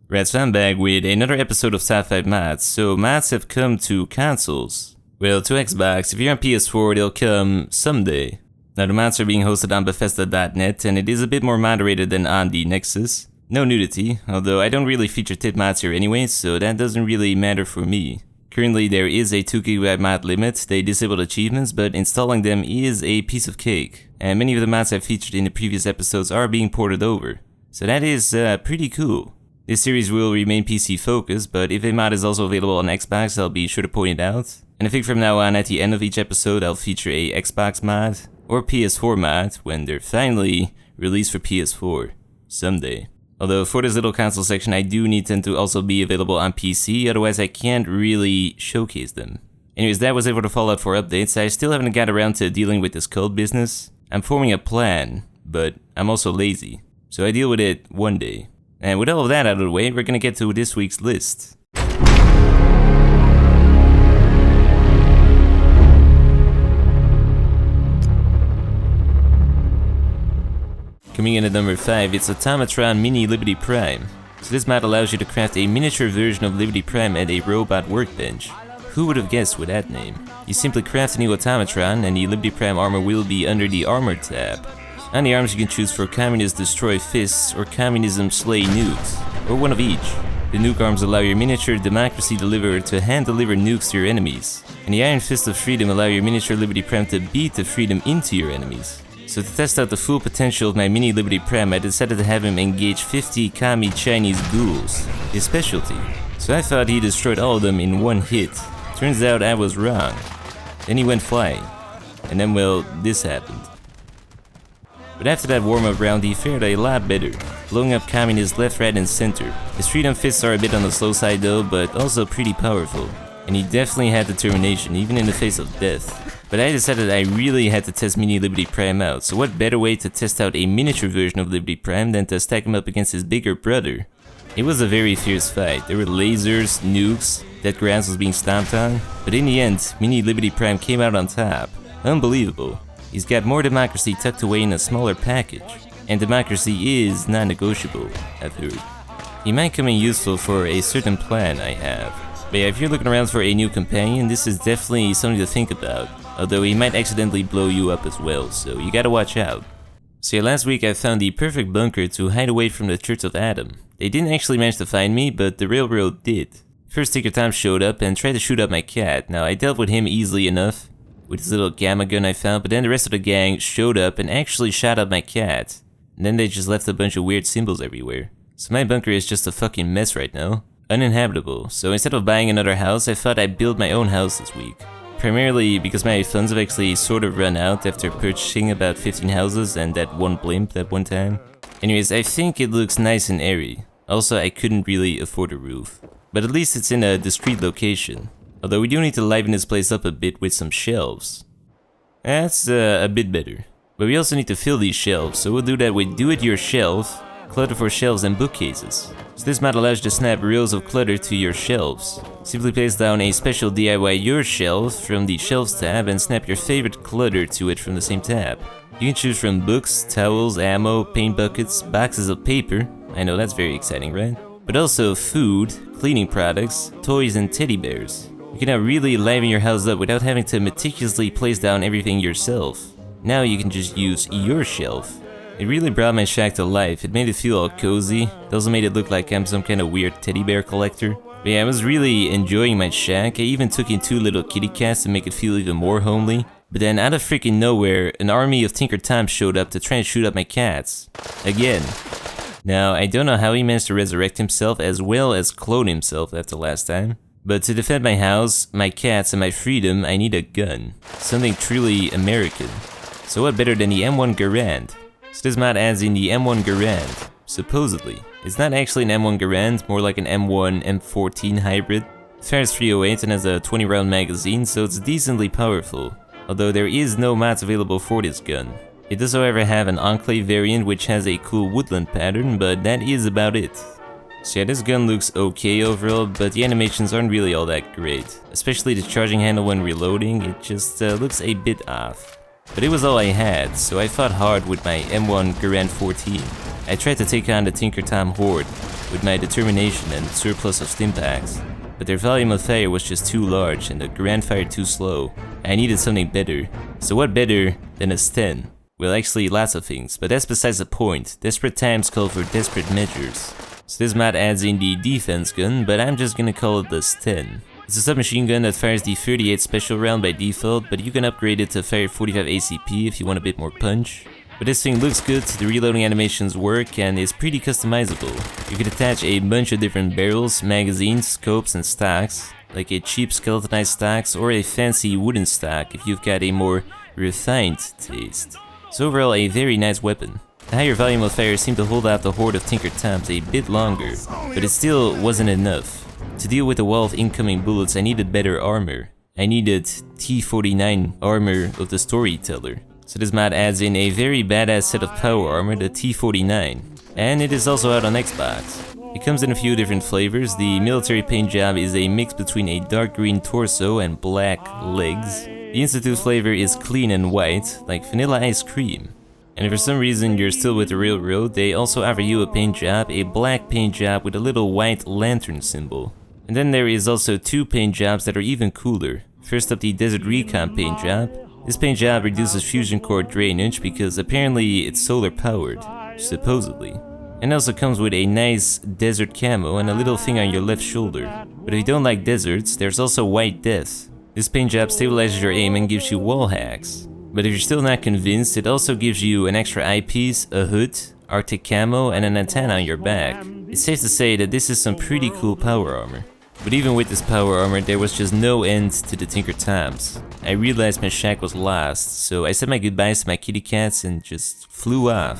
Right, so I'm back with another episode of Sci-Fi Mods. So mods have come to consoles. Well, to Xbox. If you're on PS4, they'll come someday. Now the mods are being hosted on Bethesda.net, and it is a bit more moderated than on the Nexus. No nudity, although I don't really feature tit mods here anyway, so that doesn't really matter for me. Currently there is a 2GB mod limit, they disabled achievements, but installing them is a piece of cake. And many of the mods I've featured in the previous episodes are being ported over. So that is pretty cool. This series will remain PC focused, but if a mod is also available on Xbox, I'll be sure to point it out. And I think from now on, at the end of each episode, I'll feature a Xbox mod or PS4 mod when they're finally released for PS4 someday. Although for this little console section, I do need them to also be available on PC, otherwise I can't really showcase them. Anyways, that was it for the Fallout 4 updates. I still haven't got around to dealing with this code business. I'm forming a plan, but I'm also lazy, so I deal with it one day. And with all of that out of the way, we're gonna get to this week's list. Coming in at number 5, it's Automatron Mini Liberty Prime. So this mod allows you to craft a miniature version of Liberty Prime at a robot workbench. Who would have guessed with that name? You simply craft a new Automatron and the Liberty Prime armor will be under the Armor tab. On the arms you can choose for Communist Destroy Fists or Communism Slay Nukes, or one of each. The nuke arms allow your miniature Democracy Deliverer to hand-deliver nukes to your enemies, and the Iron Fist of Freedom allow your miniature Liberty Prime to beat the freedom into your enemies. So to test out the full potential of my mini Liberty Prime, I decided to have him engage 50 commie Chinese ghouls, his specialty. So I thought he destroyed all of them in one hit. Turns out I was wrong. Then he went flying, and then well, this happened. But after that warm-up round, he fared a lot better, blowing up communists left, right, and center. His freedom fists are a bit on the slow side though, but also pretty powerful. And he definitely had determination, even in the face of death. But I decided I really had to test Mini Liberty Prime out, so what better way to test out a miniature version of Liberty Prime than to stack him up against his bigger brother? It was a very fierce fight. There were lasers, nukes, dead grass was being stomped on, but in the end, Mini Liberty Prime came out on top. Unbelievable. He's got more democracy tucked away in a smaller package, and democracy is non-negotiable, I've heard. He might come in useful for a certain plan I have. But yeah, if you're looking around for a new companion, this is definitely something to think about. Although he might accidentally blow you up as well, so you gotta watch out. So yeah, last week I found the perfect bunker to hide away from the Church of Adam. They didn't actually manage to find me, but the railroad did. First Tinker Tom showed up and tried to shoot up my cat. Now I dealt with him easily enough with his little gamma gun I found, but then the rest of the gang showed up and actually shot up my cat. And then they just left a bunch of weird symbols everywhere. So my bunker is just a fucking mess right now. Uninhabitable, so instead of buying another house, I thought I'd build my own house this week. Primarily because my funds have actually sort of run out after purchasing about 15 houses and that one blimp that one time. Anyways, I think it looks nice and airy. Also, I couldn't really afford a roof. But at least it's in a discreet location. Although we do need to liven this place up a bit with some shelves. That's a bit better. But we also need to fill these shelves, so we'll do that with do-it-yourself, clutter for shelves and bookcases. So this mod allows you to snap reels of clutter to your shelves. Simply place down a special DIY your shelf from the Shelves tab and snap your favorite clutter to it from the same tab. You can choose from books, towels, ammo, paint buckets, boxes of paper. I know that's very exciting, right? But also food, cleaning products, toys, and teddy bears. You can now really liven your house up without having to meticulously place down everything yourself. Now you can just use your shelf. It really brought my shack to life. It made it feel all cozy. It also made it look like I'm some kind of weird teddy bear collector. But yeah, I was really enjoying my shack. I even took in 2 little kitty cats to make it feel even more homely. But then out of freaking nowhere, an army of Tinker Toms showed up to try and shoot up my cats. Again. Now, I don't know how he managed to resurrect himself as well as clone himself after last time. But to defend my house, my cats, and my freedom, I need a gun. Something truly American. So what better than the M1 Garand? So this mod adds in the M1 Garand, supposedly. It's not actually an M1 Garand, more like an M1 M14 hybrid. It fires 308 and has a 20 round magazine, so it's decently powerful. Although there is no mods available for this gun. It does however have an Enclave variant which has a cool woodland pattern, but that is about it. So yeah, this gun looks okay overall, but the animations aren't really all that great. Especially the charging handle when reloading, it just looks a bit off. But it was all I had, so I fought hard with my M1 Garand 14. I tried to take on the Tinker Tom horde, with my determination and surplus of stimpaks. But their volume of fire was just too large and the grand fire too slow. I needed something better. So what better than a Sten? Well, actually lots of things, but that's besides the point. Desperate times call for desperate measures. So this mod adds in the defense gun, but I'm just gonna call it the Sten. It's a submachine gun that fires the 38 special round by default, but you can upgrade it to fire 45 ACP if you want a bit more punch. But this thing looks good, the reloading animations work, and is pretty customizable. You can attach a bunch of different barrels, magazines, scopes, and stocks, like a cheap skeletonized stocks or a fancy wooden stock if you've got a more refined taste. So overall, a very nice weapon. The higher volume of fire seemed to hold out the horde of Tinker Toms a bit longer, but it still wasn't enough. To deal with the wall of incoming bullets, I needed better armor. I needed T49 Armor of the Storyteller. So this mod adds in a very badass set of power armor, the T49, and it is also out on Xbox. It comes in a few different flavors. The military paint job is a mix between a dark green torso and black legs. The Institute flavor is clean and white, like vanilla ice cream. And if for some reason you're still with the railroad, they also offer you a paint job, a black paint job with a little white lantern symbol. And then there is also two paint jobs that are even cooler. First up, the Desert Recon paint job. This paint job reduces fusion core drainage because apparently it's solar powered, supposedly. And also comes with a nice desert camo and a little thing on your left shoulder. But if you don't like deserts, there's also White Death. This paint job stabilizes your aim and gives you wall hacks. But if you're still not convinced, it also gives you an extra eyepiece, a hood, Arctic camo, and an antenna on your back. It's safe to say that this is some pretty cool power armor. But even with this power armor, there was just no end to the Tinker Toms. I realized my shack was lost, so I said my goodbyes to my kitty cats and just flew off.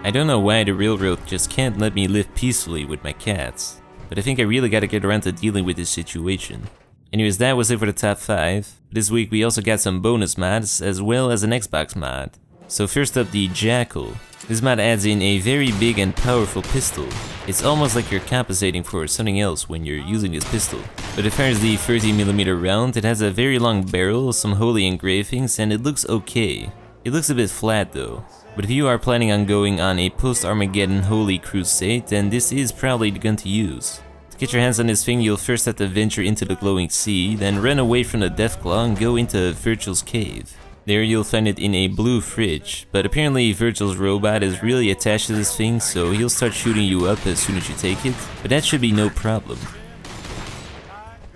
I don't know why the railroad just can't let me live peacefully with my cats, but I think I really gotta get around to dealing with this situation. Anyways, that was it for the top 5. This week we also got some bonus mods, as well as an Xbox mod. So first up, the Jackal. This mod adds in a very big and powerful pistol. It's almost like you're compensating for something else when you're using this pistol. But it fires the 30mm round, it has a very long barrel, some holy engravings, and it looks okay. It looks a bit flat though. But if you are planning on going on a post-Armageddon holy crusade, then this is probably the gun to use. To get your hands on this thing, you'll first have to venture into the glowing sea, then run away from the Deathclaw and go into Virgil's cave. There you'll find it in a blue fridge, but apparently Virgil's robot is really attached to this thing, so he'll start shooting you up as soon as you take it, but that should be no problem.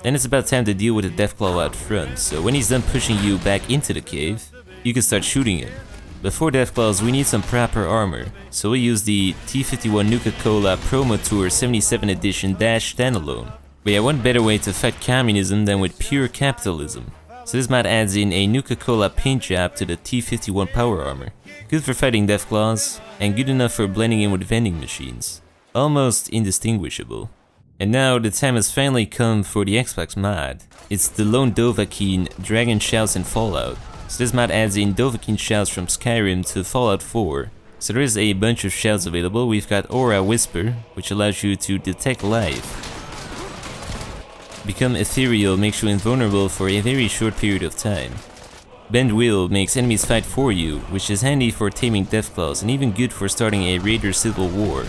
Then it's about time to deal with the Deathclaw out front, so when he's done pushing you back into the cave, you can start shooting him. But for Deathclaws we need some proper armor, so we'll use the T51 Nuka-Cola Promo Tour 77 Edition Dash Standalone. But yeah, what better way to fight communism than with pure capitalism? So this mod adds in a Nuka-Cola paint job to the T51 power armor. Good for fighting Deathclaws, and good enough for blending in with vending machines. Almost indistinguishable. And now the time has finally come for the Xbox mod. It's the lone DOVAHKIIN Dragon Shouts in Fallout. So this mod adds in DOVAHKIIN Shouts from Skyrim to Fallout 4. So there is a bunch of shouts available. We've got Aura Whisper, which allows you to detect life. Become Ethereal makes you invulnerable for a very short period of time. Bend Will makes enemies fight for you, which is handy for taming Deathclaws and even good for starting a Raider Civil War.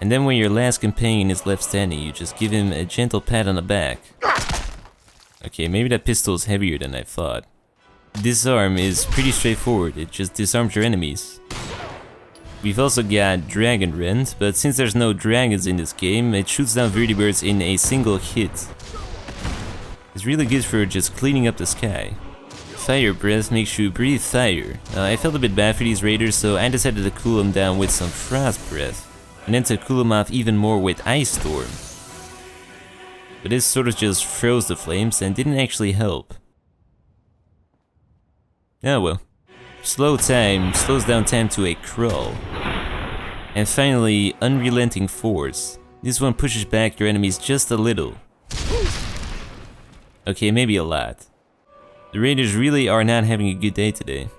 And then when your last companion is left standing, you just give him a gentle pat on the back. Okay, maybe that pistol is heavier than I thought. Disarm is pretty straightforward, it just disarms your enemies. We've also got Dragon Rend, but since there's no dragons in this game, it shoots down vertibirds in a single hit. It's really good for just cleaning up the sky. Fire Breath makes you breathe fire. I felt a bit bad for these raiders, so I decided to cool them down with some Frost Breath, and then to cool them off even more with Ice Storm. But this sort of just froze the flames and didn't actually help. Oh well. Slow time slows down time to a crawl. And finally, Unrelenting Force. This one pushes back your enemies just a little. Okay, maybe a lot. The raiders really are not having a good day today.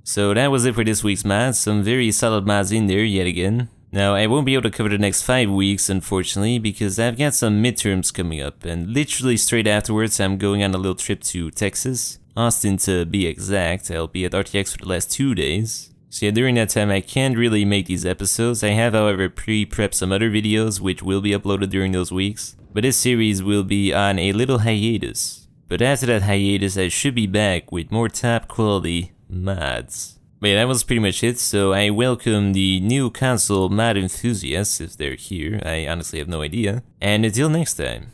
So that was it for this week's mods. Some very solid mods in there yet again. Now, I won't be able to cover the next 5 weeks, unfortunately, because I've got some midterms coming up, and literally straight afterwards I'm going on a little trip to Texas. Austin to be exact. I'll be at RTX for the last 2 days. So yeah, during that time I can't really make these episodes. I have, however, pre-prepped some other videos which will be uploaded during those weeks. But this series will be on a little hiatus. But after that hiatus I should be back with more top quality mods. But yeah, that was pretty much it, so I welcome the new console mod enthusiasts if they're here. I honestly have no idea. And until next time.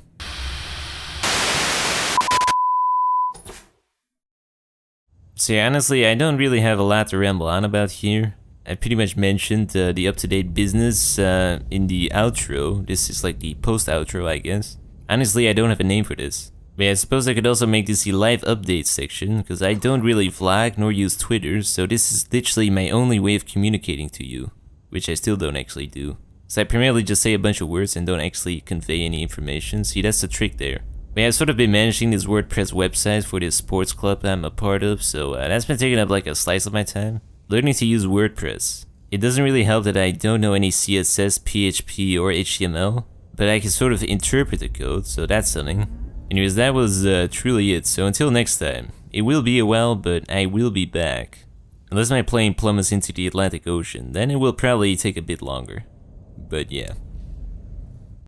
So yeah, honestly, I don't really have a lot to ramble on about here. I pretty much mentioned the up-to-date business in the outro. This is like the post-outro, I guess. Honestly, I don't have a name for this. But yeah, I suppose I could also make this the live update section, because I don't really vlog nor use Twitter, so this is literally my only way of communicating to you, which I still don't actually do. So I primarily just say a bunch of words and don't actually convey any information, see that's the trick there. But yeah, I've sort of been managing this WordPress website for this sports club I'm a part of, so that's been taking up like a slice of my time. Learning to use WordPress. It doesn't really help that I don't know any CSS, PHP, or HTML, but I can sort of interpret the code, so that's something. Anyways, that was truly it, so until next time. It will be a while, but I will be back. Unless my plane plummets into the Atlantic Ocean, then it will probably take a bit longer. But yeah.